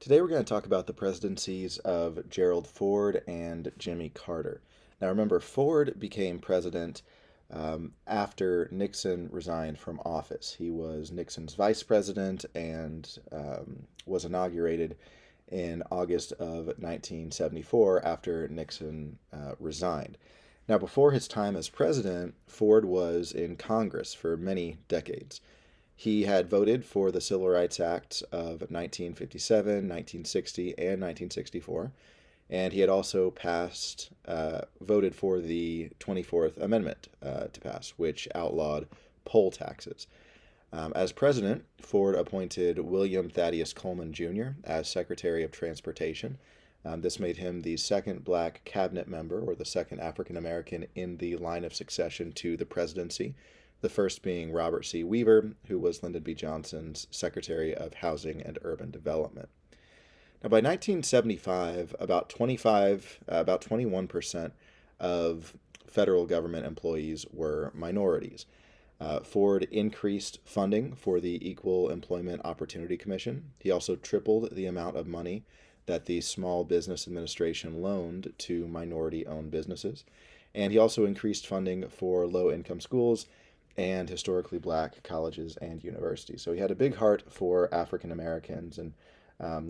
Today we're going to talk about the presidencies of Gerald Ford and Jimmy Carter. Now remember, Ford became president after Nixon resigned from office. He was Nixon's vice president and was inaugurated in August of 1974 after Nixon resigned. Now, before his time as president, Ford was in Congress for many decades. He had voted for the Civil Rights Acts of 1957, 1960, and 1964, and he had also voted for the 24th Amendment to pass, which outlawed poll taxes. As president, Ford appointed William Thaddeus Coleman Jr. as Secretary of Transportation. This made him the second black cabinet member, or the second African American in the line of succession to the presidency, the first being Robert C. Weaver, who was Lyndon B. Johnson's Secretary of Housing and Urban Development. Now, by 1975, about 21% of federal government employees were minorities. Ford increased funding for the Equal Employment Opportunity Commission. He also tripled the amount of money that the Small Business Administration loaned to minority owned businesses. And he also increased funding for low income schools and historically black colleges and universities. So he had a big heart for African Americans and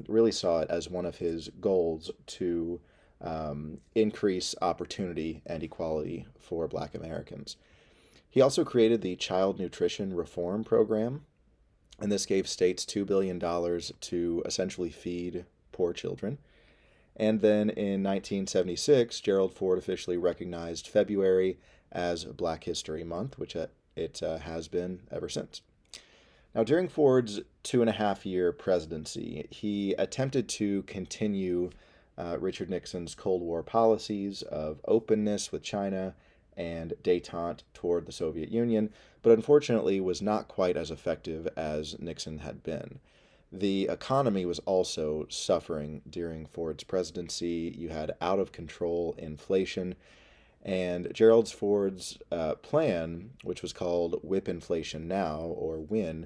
really saw it as one of his goals to increase opportunity and equality for black Americans. He also created the Child Nutrition Reform Program, and this gave states $2 billion to essentially feed poor children. And then in 1976, Gerald Ford officially recognized February as Black History Month, which it has been ever since. Now, during Ford's 2.5 year presidency, he attempted to continue Richard Nixon's Cold War policies of openness with China and détente toward the Soviet Union, but unfortunately was not quite as effective as Nixon had been. The economy was also suffering during Ford's presidency. You had out of control inflation, and Gerald Ford's plan, which was called Whip Inflation Now, or WIN,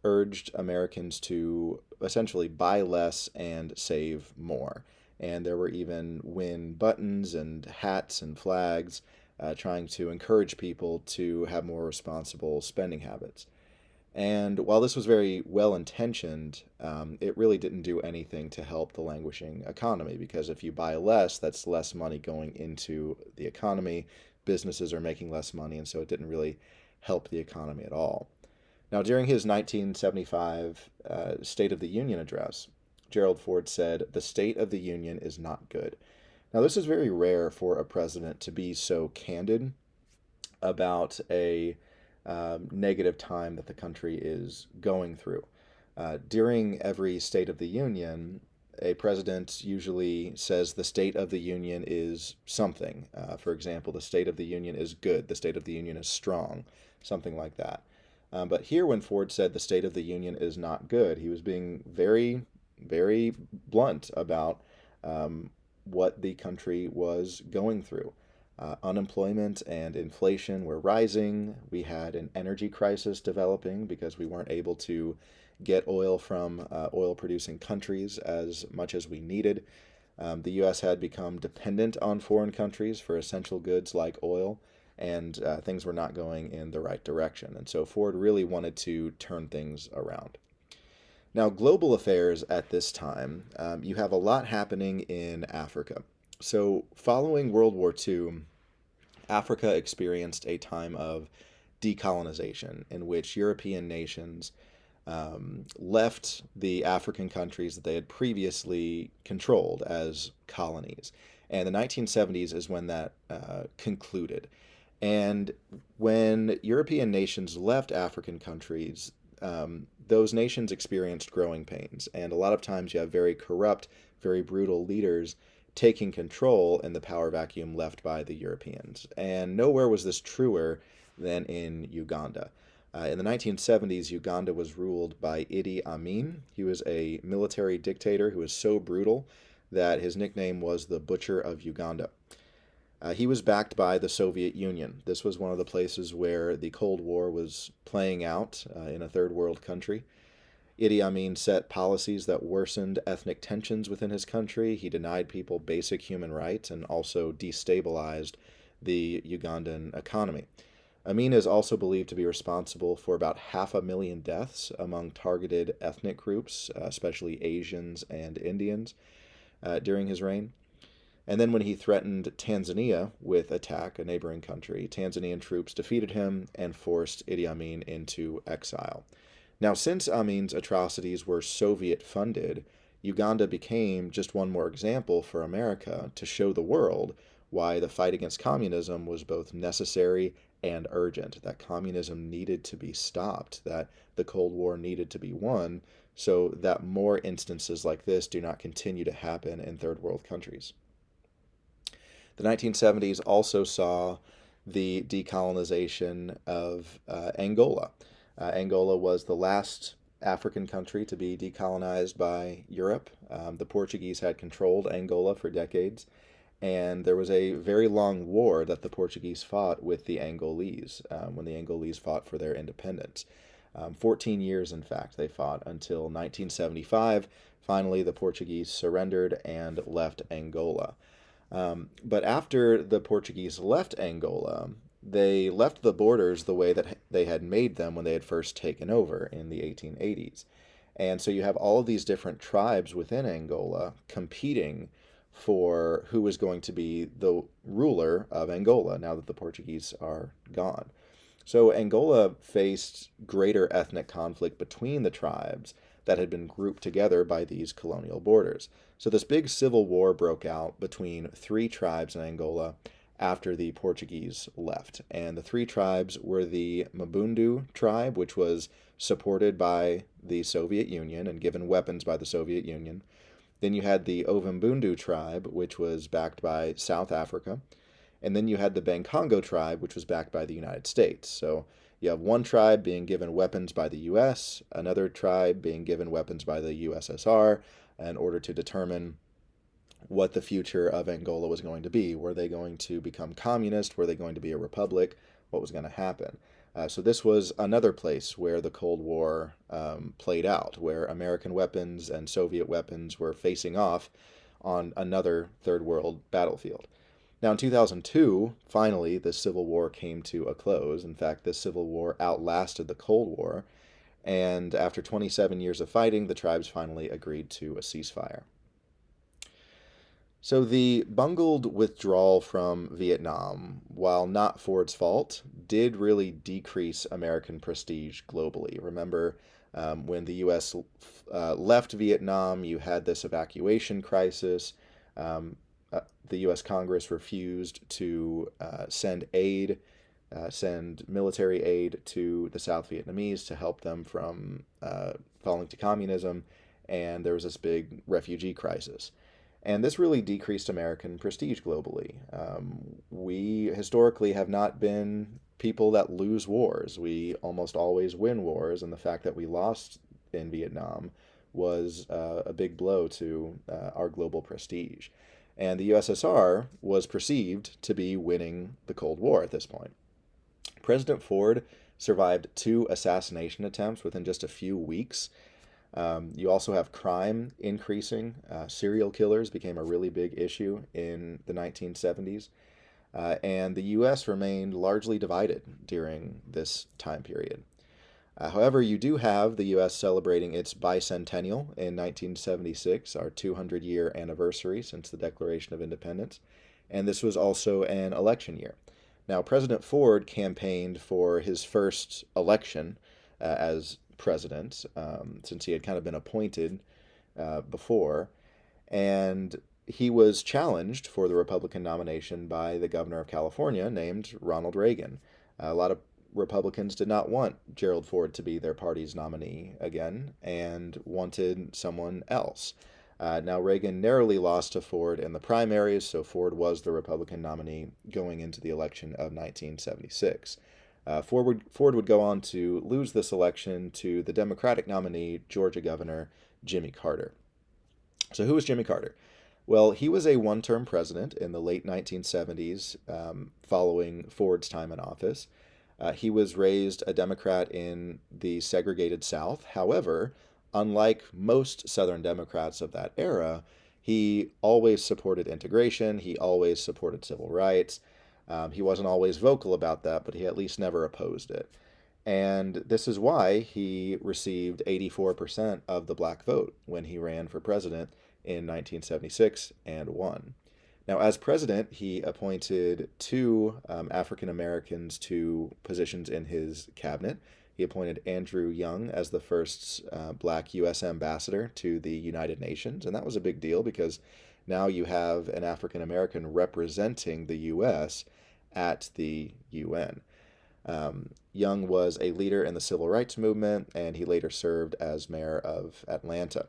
urged Americans to essentially buy less and save more. And there were even WIN buttons and hats and flags trying to encourage people to have more responsible spending habits. And while this was very well intentioned, it really didn't do anything to help the languishing economy because if you buy less, that's less money going into the economy. Businesses are making less money, and so it didn't really help the economy at all. Now, during his 1975 State of the Union address, Gerald Ford said, "The state of the union is not good." Now, this is very rare for a president to be so candid about a negative time that the country is going through. During every State of the Union, a president usually says the State of the Union is something. For example, the State of the Union is good, the State of the Union is strong, something like that. But here, when Ford said the State of the Union is not good, he was being very, very blunt about what the country was going through. Unemployment and inflation were rising. We had an energy crisis developing because we weren't able to get oil from oil producing countries as much as we needed. The U.S. had become dependent on foreign countries for essential goods like oil, and things were not going in the right direction. And so Ford really wanted to turn things around. Now, global affairs at this time, you have a lot happening in Africa. So, following World War II, Africa experienced a time of decolonization in which European nations left the African countries that they had previously controlled as colonies. And the 1970s is when that concluded. And when European nations left African countries, those nations experienced growing pains. And a lot of times you have very corrupt, very brutal leaders taking control in the power vacuum left by the Europeans. And nowhere was this truer than in Uganda. In the 1970s, Uganda was ruled by Idi Amin. He was a military dictator who was so brutal that his nickname was the Butcher of Uganda. He was backed by the Soviet Union. This was one of the places where the Cold War was playing out in a third world country. Idi Amin set policies that worsened ethnic tensions within his country. He denied people basic human rights and also destabilized the Ugandan economy. Amin is also believed to be responsible for about 500,000 deaths among targeted ethnic groups, especially Asians and Indians, during his reign. And then when he threatened Tanzania with attack, a neighboring country, Tanzanian troops defeated him and forced Idi Amin into exile. Now, since Amin's atrocities were Soviet funded, Uganda became just one more example for America to show the world why the fight against communism was both necessary and urgent, that communism needed to be stopped, that the Cold War needed to be won, so that more instances like this do not continue to happen in third world countries. The 1970s also saw the decolonization of Angola. Angola was the last African country to be decolonized by Europe. The Portuguese had controlled Angola for decades, and there was a very long war that the Portuguese fought with the Angolese when the Angolese fought for their independence. 14 years, in fact, they fought until 1975. Finally, the Portuguese surrendered and left Angola. But after the Portuguese left Angola, they left the borders the way that they had made them when they had first taken over in the 1880s. And so you have all of these different tribes within Angola competing for who is going to be the ruler of Angola now that the Portuguese are gone. So Angola faced greater ethnic conflict between the tribes that had been grouped together by these colonial borders. So this big civil war broke out between three tribes in Angola after the Portuguese left. And the three tribes were the Mabundu tribe, which was supported by the Soviet Union and given weapons by the Soviet Union. Then you had the Ovimbundu tribe, which was backed by South Africa. And then you had the Bankongo tribe, which was backed by the United States. So you have one tribe being given weapons by the U.S., another tribe being given weapons by the USSR in order to determine what the future of Angola was going to be. Were they going to become communist? Were they going to be a republic? What was going to happen? So this was another place where the Cold War played out, where American weapons and Soviet weapons were facing off on another third world battlefield. Now, in 2002, finally, the Civil War came to a close. In fact, this Civil War outlasted the Cold War, and after 27 years of fighting, the tribes finally agreed to a ceasefire. So the bungled withdrawal from Vietnam, while not Ford's fault, did really decrease American prestige globally. Remember, when the U.S. Left Vietnam, you had this evacuation crisis. The U.S. Congress refused to send military aid to the South Vietnamese to help them from falling to communism, and there was this big refugee crisis. And this really decreased American prestige globally. We historically have not been people that lose wars. We almost always win wars, and the fact that we lost in Vietnam was a big blow to our global prestige. And the USSR was perceived to be winning the Cold War at this point. President Ford survived 2 assassination attempts within just a few weeks. You also have crime increasing. Serial killers became a really big issue in the 1970s. And the U.S. remained largely divided during this time period. However, you do have the U.S. celebrating its bicentennial in 1976, our 200-year anniversary since the Declaration of Independence, and this was also an election year. Now, President Ford campaigned for his first election as president, since he had kind of been appointed before, and he was challenged for the Republican nomination by the governor of California named Ronald Reagan. A lot of Republicans did not want Gerald Ford to be their party's nominee again and wanted someone else. Now, Reagan narrowly lost to Ford in the primaries, so Ford was the Republican nominee going into the election of 1976. Ford would go on to lose this election to the Democratic nominee, Georgia Governor Jimmy Carter. So who was Jimmy Carter? Well, he was a one-term president in the late 1970s following Ford's time in office. He was raised a Democrat in the segregated South. However, unlike most Southern Democrats of that era, he always supported integration, he always supported civil rights. He wasn't always vocal about that, but he at least never opposed it. And this is why he received 84% of the black vote when he ran for president in 1976 and won. Now, as president, he appointed two African Americans to positions in his cabinet. He appointed Andrew Young as the first black U.S. ambassador to the United Nations, and that was a big deal because now you have an African American representing the U.S. at the UN. Young was a leader in the civil rights movement, and he later served as mayor of Atlanta.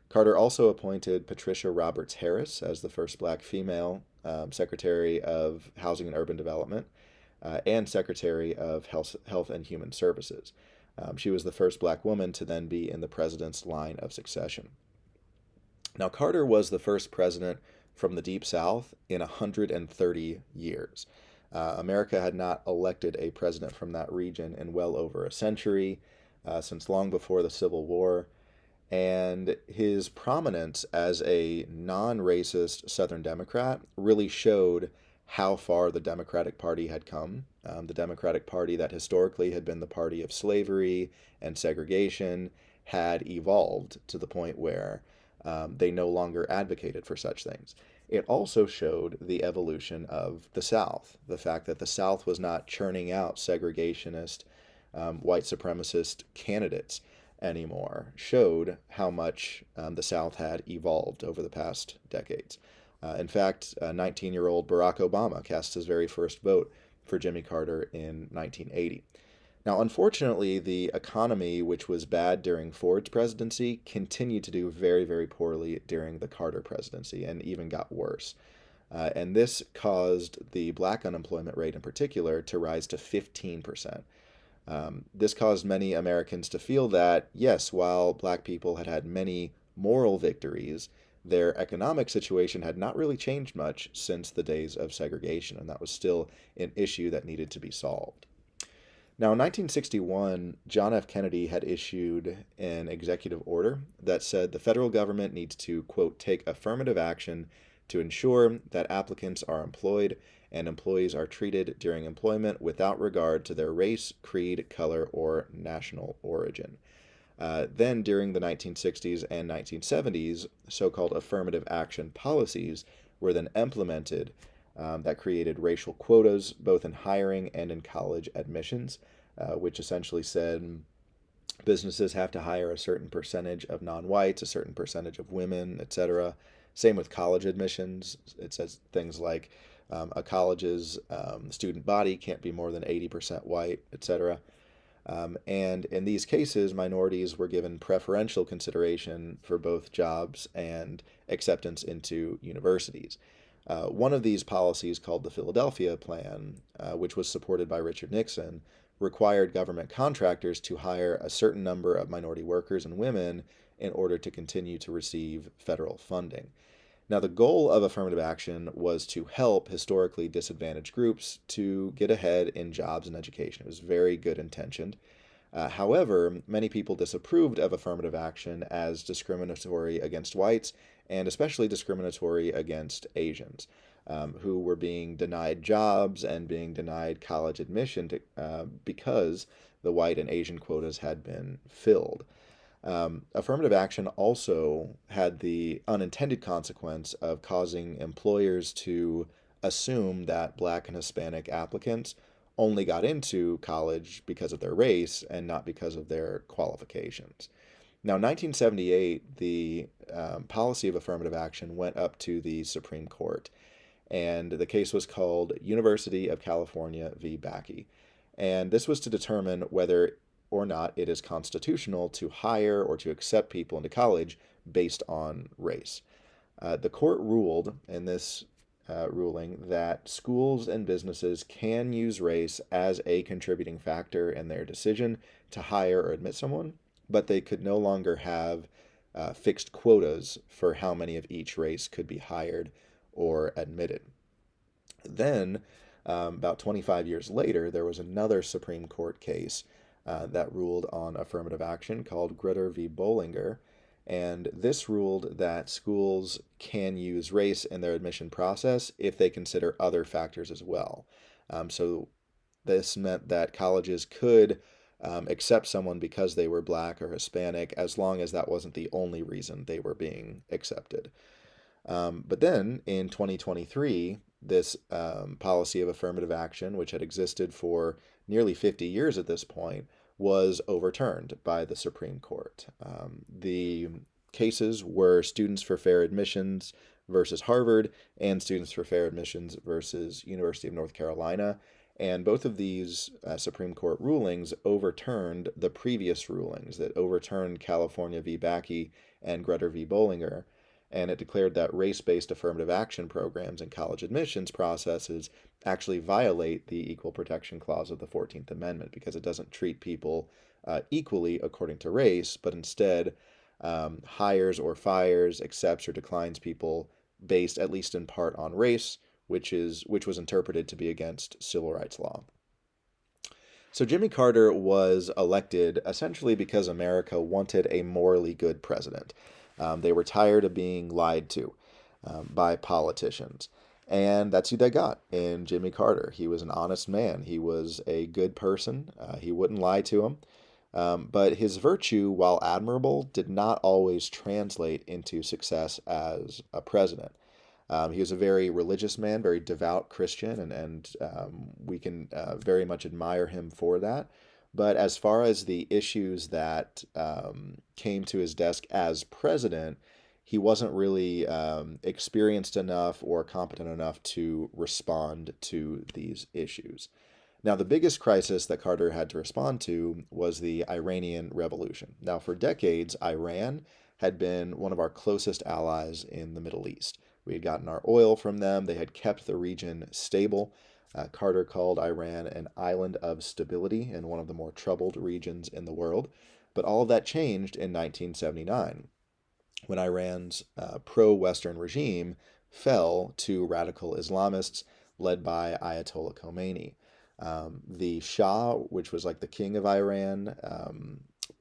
Carter also appointed Patricia Roberts Harris as the first black female Secretary of Housing and Urban Development and Secretary of Health and Human Services. She was the first black woman to then be in the president's line of succession. Now, Carter was the first president from the Deep South in 130 years. America had not elected a president from that region in well over a century, since long before the Civil War. And his prominence as a non racist Southern Democrat really showed how far the Democratic Party had come. The Democratic Party, that historically had been the party of slavery and segregation, had evolved to the point where they no longer advocated for such things. It also showed the evolution of the South, the fact that the South was not churning out segregationist, white supremacist candidates anymore, showed how much the South had evolved over the past decades. In fact, 19-year-old Barack Obama cast his very first vote for Jimmy Carter in 1980. Now, unfortunately, the economy, which was bad during Ford's presidency, continued to do very, very poorly during the Carter presidency and even got worse. And this caused the black unemployment rate in particular to rise to 15%. This caused many Americans to feel that, yes, while black people had had many moral victories, their economic situation had not really changed much since the days of segregation, and that was still an issue that needed to be solved. Now, in 1961, John F. Kennedy had issued an executive order that said the federal government needs to, quote, take affirmative action to ensure that applicants are employed and employees are treated during employment without regard to their race, creed, color, or national origin. Then, during the 1960s and 1970s, so-called affirmative action policies were then implemented that created racial quotas both in hiring and in college admissions, which essentially said businesses have to hire a certain percentage of non-whites, a certain percentage of women, etc. Same with college admissions. It says things like a college's student body can't be more than 80% white, etc. And in these cases, minorities were given preferential consideration for both jobs and acceptance into universities. One of these policies, called the Philadelphia Plan, which was supported by Richard Nixon, required government contractors to hire a certain number of minority workers and women in order to continue to receive federal funding. Now, the goal of affirmative action was to help historically disadvantaged groups to get ahead in jobs and education. It was very good intentioned. However, many people disapproved of affirmative action as discriminatory against whites and especially discriminatory against Asians, who were being denied jobs and being denied college admission because the white and Asian quotas had been filled. Affirmative action also had the unintended consequence of causing employers to assume that black and Hispanic applicants only got into college because of their race and not because of their qualifications. Now, in 1978, the policy of affirmative action went up to the Supreme Court, and the case was called University of California v. Bakke. And this was to determine whether or not it is constitutional to hire or to accept people into college based on race. The court ruled in this ruling that schools and businesses can use race as a contributing factor in their decision to hire or admit someone, but they could no longer have fixed quotas for how many of each race could be hired or admitted. Then, about 25 years later, there was another Supreme Court case that ruled on affirmative action called Gritter v. Bollinger. And this ruled that schools can use race in their admission process if they consider other factors as well. So this meant that colleges could accept someone because they were black or Hispanic as long as that wasn't the only reason they were being accepted. But then in 2023, this policy of affirmative action, which had existed for nearly 50 years at this point, was overturned by the Supreme Court. The cases were Students for Fair Admissions versus Harvard and Students for Fair Admissions versus University of North Carolina. And both of these Supreme Court rulings overturned the previous rulings that overturned California v. Bakke and Gritter v. Bollinger, and it declared that race-based affirmative action programs in college admissions processes actually violate the Equal Protection Clause of the 14th Amendment because it doesn't treat people equally according to race, but instead hires or fires, accepts or declines people based at least in part on race, which was interpreted to be against civil rights law. So Jimmy Carter was elected essentially because America wanted a morally good president. They were tired of being lied to by politicians. And that's who they got in Jimmy Carter. He was an honest man. He was a good person. He wouldn't lie to them. But his virtue, while admirable, did not always translate into success as a president. He was a very religious man, very devout Christian, and we can very much admire him for that. But as far as the issues that came to his desk as president, he wasn't really experienced enough or competent enough to respond to these issues. Now, the biggest crisis that Carter had to respond to was the Iranian Revolution. Now, for decades, Iran had been one of our closest allies in the Middle East. We had gotten our oil from them. They had kept the region stable. Carter called Iran an island of stability in one of the more troubled regions in the world. But all of that changed in 1979 when Iran's pro-Western regime fell to radical Islamists led by Ayatollah Khomeini. The Shah, which was like the king of Iran,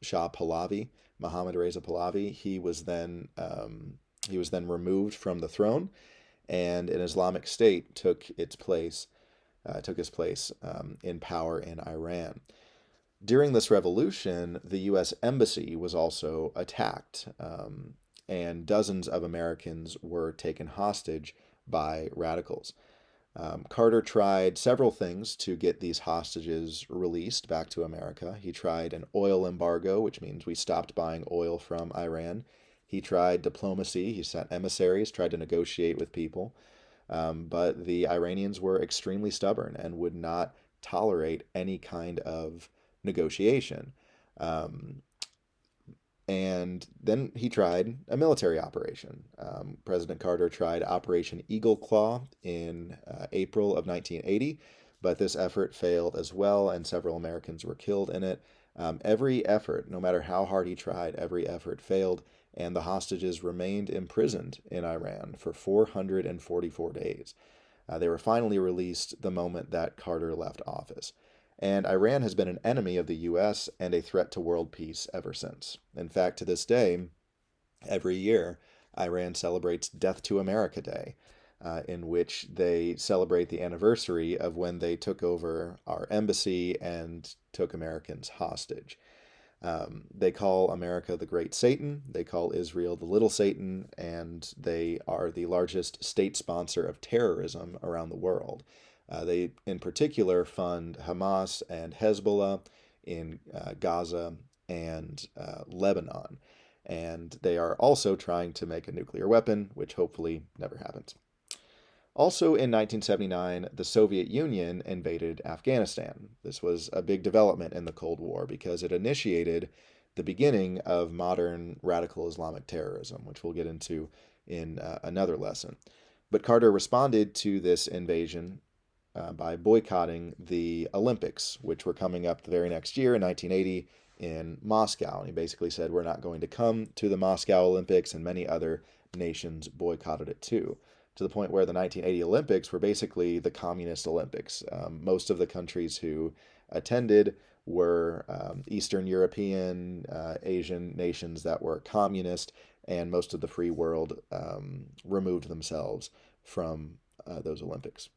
Shah Pahlavi, Mohammad Reza Pahlavi, he was then removed from the throne, and an Islamic State took his place in power in Iran. During this revolution, the U.S. Embassy was also attacked, and dozens of Americans were taken hostage by radicals. Carter tried several things to get these hostages released back to America. He tried an oil embargo, which means we stopped buying oil from Iran. He tried diplomacy. He sent emissaries, tried to negotiate with people. But the Iranians were extremely stubborn and would not tolerate any kind of negotiation. And then he tried a military operation. President Carter tried Operation Eagle Claw in April of 1980, but this effort failed as well, and several Americans were killed in it. Every effort, no matter how hard he tried, every effort failed, and the hostages remained imprisoned in Iran for 444 days. They were finally released the moment that Carter left office. And Iran has been an enemy of the U.S. and a threat to world peace ever since. In fact, to this day, every year, Iran celebrates Death to America Day, in which they celebrate the anniversary of when they took over our embassy and took Americans hostage. They call America the Great Satan, they call Israel the Little Satan, and they are the largest state sponsor of terrorism around the world. They, in particular, fund Hamas and Hezbollah in Gaza and Lebanon. And they are also trying to make a nuclear weapon, which hopefully never happens. Also in 1979, the Soviet Union invaded Afghanistan. This was a big development in the Cold War because it initiated the beginning of modern radical Islamic terrorism, which we'll get into in another lesson. But Carter responded to this invasion by boycotting the Olympics, which were coming up the very next year in 1980 in Moscow. And he basically said, we're not going to come to the Moscow Olympics, and many other nations boycotted it too, to the point where the 1980 Olympics were basically the communist Olympics. Most of the countries who attended were Eastern European, Asian nations that were communist, and most of the free world removed themselves from those Olympics.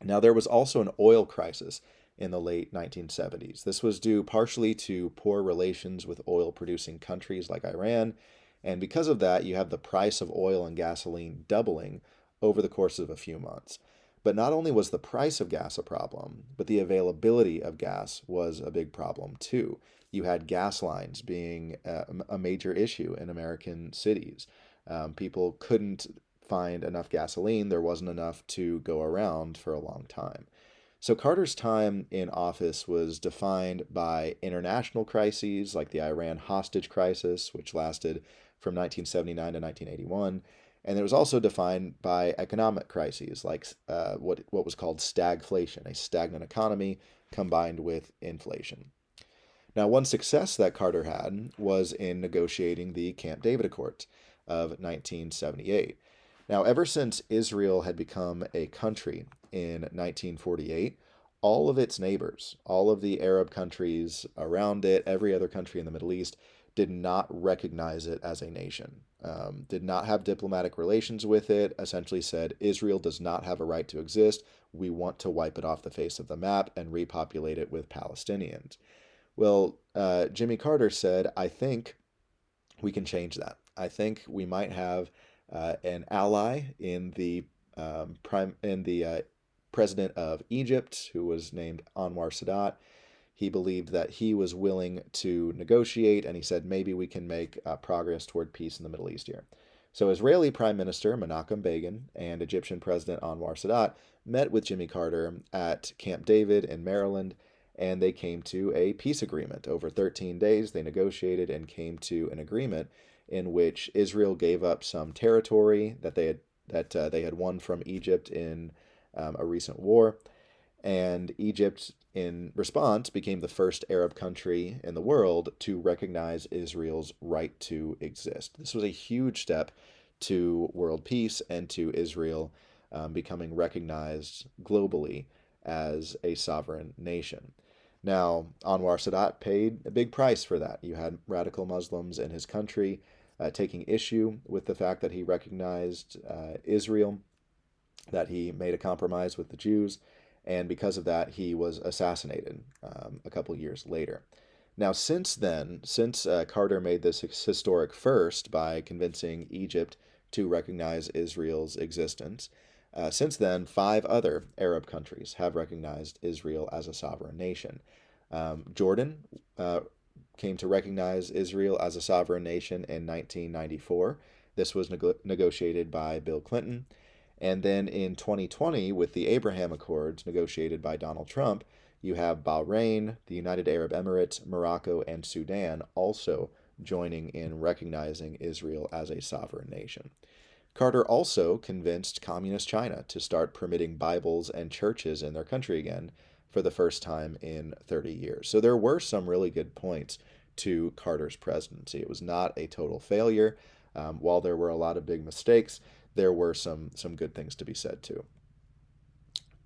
Now, there was also an oil crisis in the late 1970s. This was due partially to poor relations with oil producing countries like Iran. And because of that, you have the price of oil and gasoline doubling over the course of a few months. But not only was the price of gas a problem, but the availability of gas was a big problem too. You had gas lines being a major issue in American cities. People couldn't find enough gasoline, there wasn't enough to go around for a long time. So Carter's time in office was defined by international crises like the Iran hostage crisis, which lasted from 1979 to 1981. And it was also defined by economic crises like what was called stagflation, a stagnant economy combined with inflation. Now, one success that Carter had was in negotiating the Camp David Accords of 1978. Now, ever since Israel had become a country in 1948, all of its neighbors, all of the Arab countries around it, every other country in the Middle East, did not recognize it as a nation, did not have diplomatic relations with it, essentially said, Israel does not have a right to exist. We want to wipe it off the face of the map and repopulate it with Palestinians. Well, Jimmy Carter said, I think we can change that. I think we might have an ally in the president of Egypt, who was named Anwar Sadat. He believed that he was willing to negotiate, and he said maybe we can make progress toward peace in the Middle East here. So Israeli Prime Minister Menachem Begin and Egyptian President Anwar Sadat met with Jimmy Carter at Camp David in Maryland, and they came to a peace agreement. Over 13 days, they negotiated and came to an agreement in which Israel gave up some territory that they had won from Egypt in a recent war, and Egypt, in response, became the first Arab country in the world to recognize Israel's right to exist. This was a huge step to world peace and to Israel becoming recognized globally as a sovereign nation. Now, Anwar Sadat paid a big price for that. You had radical Muslims in his country taking issue with the fact that he recognized Israel, that he made a compromise with the Jews, and because of that, he was assassinated a couple years later. Now, since then, since Carter made this historic first by convincing Egypt to recognize Israel's existence, since then, 5 other Arab countries have recognized Israel as a sovereign nation. Jordan came to recognize Israel as a sovereign nation in 1994. This was negotiated by Bill Clinton. And then in 2020, with the Abraham Accords negotiated by Donald Trump, you have Bahrain, the United Arab Emirates, Morocco, and Sudan also joining in recognizing Israel as a sovereign nation. Carter also convinced Communist China to start permitting Bibles and churches in their country again for the first time in 30 years. So there were some really good points to Carter's presidency. It was not a total failure. While there were a lot of big mistakes, there were some good things to be said too.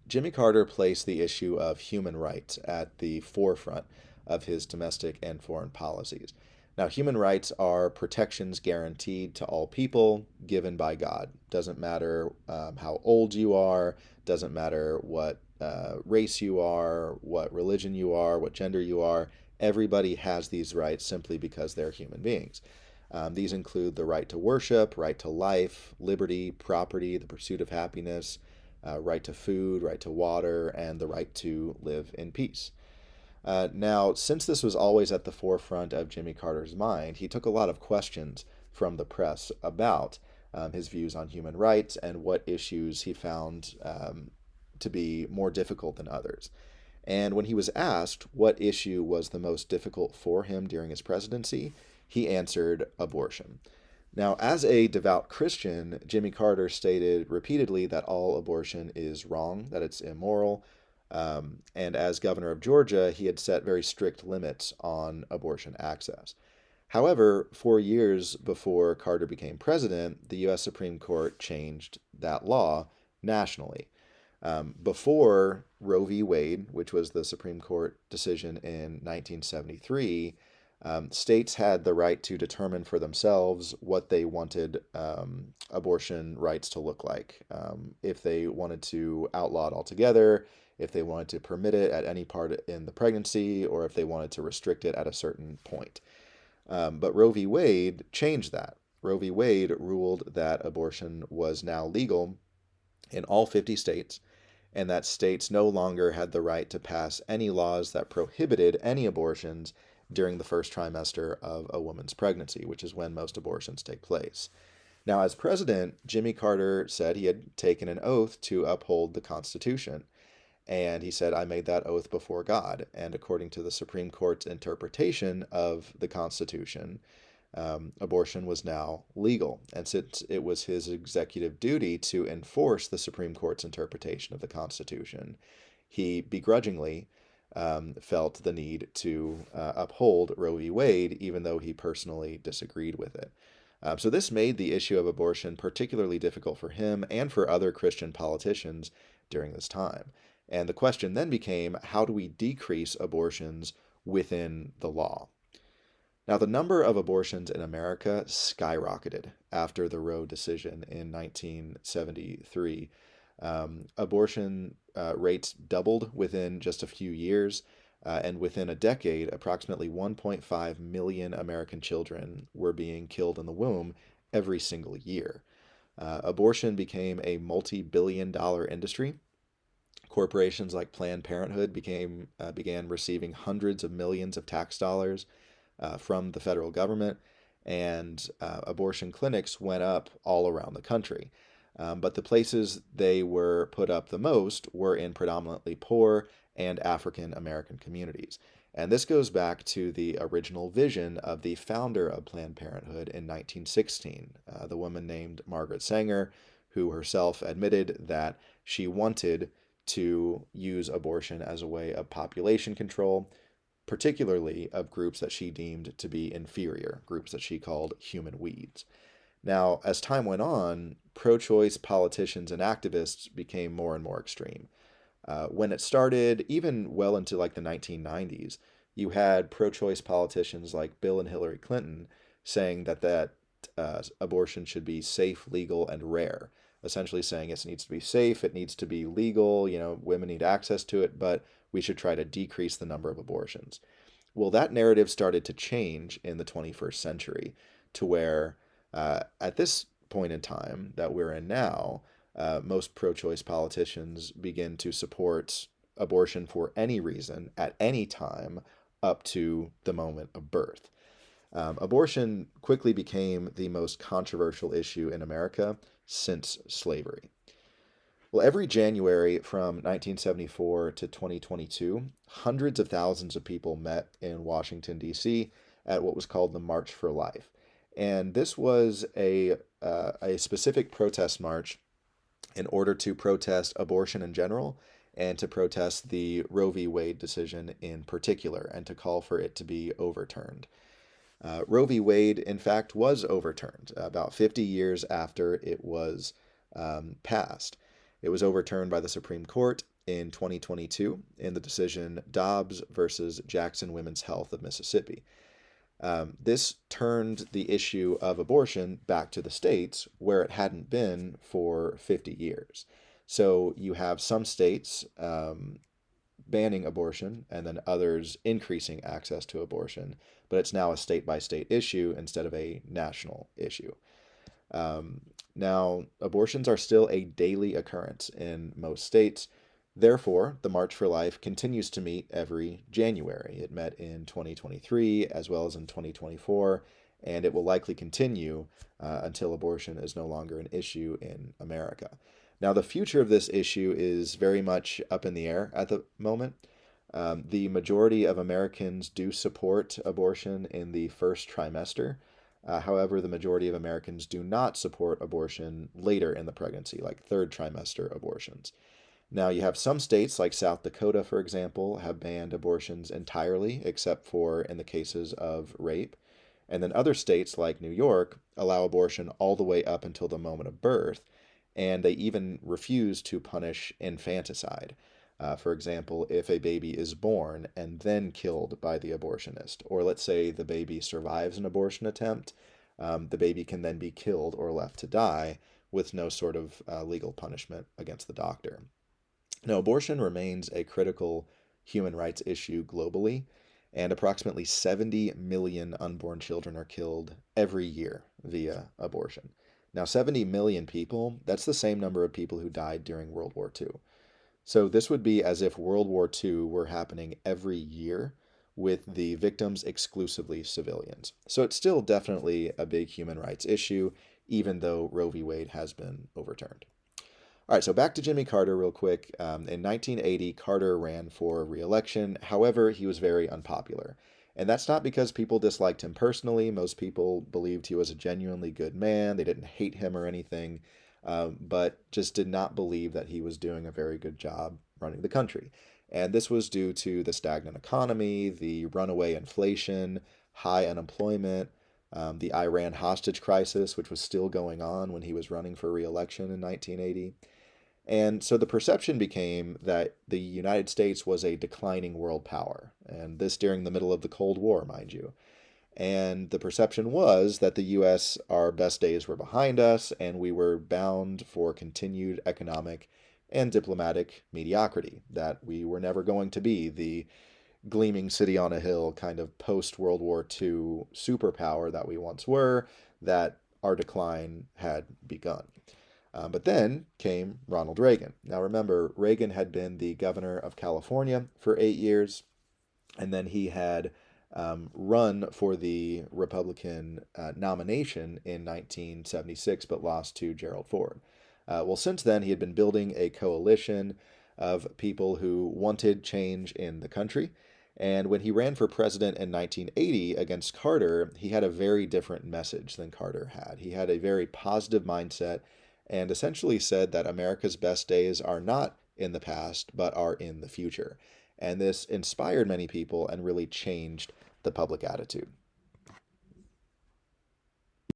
Jimmy Carter placed the issue of human rights at the forefront of his domestic and foreign policies. Now, human rights are protections guaranteed to all people given by God. Doesn't matter how old you are, doesn't matter what race you are, what religion you are, what gender you are. Everybody has these rights simply because they're human beings. These include the right to worship, right to life, liberty, property, the pursuit of happiness, right to food, right to water, and the right to live in peace. Now, since this was always at the forefront of Jimmy Carter's mind, he took a lot of questions from the press about his views on human rights and what issues he found to be more difficult than others. And when he was asked what issue was the most difficult for him during his presidency, he answered abortion. Now, as a devout Christian, Jimmy Carter stated repeatedly that all abortion is wrong, that it's immoral. And as governor of Georgia, he had set very strict limits on abortion access. However, 4 years before Carter became president, the U.S. Supreme Court changed that law nationally. Before Roe v. Wade, which was the Supreme Court decision in 1973, states had the right to determine for themselves what they wanted abortion rights to look like. If they wanted to outlaw it altogether, if they wanted to permit it at any part in the pregnancy, or if they wanted to restrict it at a certain point. But Roe v. Wade changed that. Roe v. Wade ruled that abortion was now legal in all 50 states, and that states no longer had the right to pass any laws that prohibited any abortions during the first trimester of a woman's pregnancy, which is when most abortions take place. Now, as president, Jimmy Carter said he had taken an oath to uphold the Constitution. And he said, I made that oath before God. And according to the Supreme Court's interpretation of the Constitution, abortion was now legal. And since it was his executive duty to enforce the Supreme Court's interpretation of the Constitution, he begrudgingly felt the need to uphold Roe v. Wade, even though he personally disagreed with it. So this made the issue of abortion particularly difficult for him and for other Christian politicians during this time. And the question then became, how do we decrease abortions within the law? Now, the number of abortions in America skyrocketed after the Roe decision in 1973. Abortion rates doubled within just a few years, and within a decade, approximately 1.5 million American children were being killed in the womb every single year. Abortion became a multi-billion-dollar industry. Corporations like Planned Parenthood began receiving hundreds of millions of tax dollars from the federal government, and abortion clinics went up all around the country. But the places they were put up the most were in predominantly poor and African American communities. And this goes back to the original vision of the founder of Planned Parenthood in 1916, the woman named Margaret Sanger, who herself admitted that she wanted to use abortion as a way of population control, particularly of groups that she deemed to be inferior, groups that she called human weeds. Now, as time went on, pro-choice politicians and activists became more and more extreme. When it started, even well into like the 1990s, you had pro-choice politicians like Bill and Hillary Clinton saying that abortion should be safe, legal, and rare. Essentially saying it needs to be safe, it needs to be legal, women need access to it, but we should try to decrease the number of abortions. Well, that narrative started to change in the 21st century to where at this point in time that we're in now, most pro-choice politicians begin to support abortion for any reason at any time up to the moment of birth. Abortion quickly became the most controversial issue in America since slavery. Well, every January from 1974 to 2022, hundreds of thousands of people met in Washington, D.C. at what was called the March for Life. And this was a specific protest march in order to protest abortion in general and to protest the Roe v. Wade decision in particular and to call for it to be overturned. Roe v. Wade, in fact, was overturned about 50 years after it was passed. It was overturned by the Supreme Court in 2022 in the decision Dobbs versus Jackson Women's Health of Mississippi. This turned the issue of abortion back to the states where it hadn't been for 50 years. So you have some states banning abortion and then others increasing access to abortion, but it's now a state-by-state issue instead of a national issue. Now, abortions are still a daily occurrence in most states. Therefore, the March for Life continues to meet every January. It met in 2023 as well as in 2024, and it will likely continue until abortion is no longer an issue in America. Now, the future of this issue is very much up in the air at the moment. The majority of Americans do support abortion in the first trimester. However, the majority of Americans do not support abortion later in the pregnancy, like third trimester abortions. Now, you have some states like South Dakota, for example, have banned abortions entirely, except for in the cases of rape. And then other states like New York allow abortion all the way up until the moment of birth. and they even refuse to punish infanticide. For example, if a baby is born and then killed by the abortionist, or let's say the baby survives an abortion attempt, the baby can then be killed or left to die with no sort of legal punishment against the doctor. Now, abortion remains a critical human rights issue globally, and approximately 70 million unborn children are killed every year via abortion. Now, 70 million people, that's the same number of people who died during World War II. So this would be as if World War II were happening every year with the victims exclusively civilians. So it's still definitely a big human rights issue, even though Roe v. Wade has been overturned. All right, so back to Jimmy Carter real quick. In 1980, Carter ran for re-election. However, he was very unpopular. And that's not because people disliked him personally. Most people believed he was a genuinely good man. They didn't hate him or anything, but just did not believe that he was doing a very good job running the country. And this was due to the stagnant economy, the runaway inflation, high unemployment, the Iran hostage crisis, which was still going on when he was running for re-election in 1980. And so the perception became that the United States was a declining world power, and this during the middle of the Cold War, mind you. And the perception was that the US, our best days were behind us, and we were bound for continued economic and diplomatic mediocrity, that we were never going to be the gleaming city on a hill kind of post World War II superpower that we once were, that our decline had begun. But then came Ronald Reagan. Now remember, Reagan had been the governor of California for 8 years, and then he had run for the Republican nomination in 1976, but lost to Gerald Ford. Well, since then, he had been building a coalition of people who wanted change in the country. And when he ran for president in 1980 against Carter, he had a very different message than Carter had. He had a very positive mindset and essentially said that America's best days are not in the past, but are in the future. And this inspired many people and really changed the public attitude.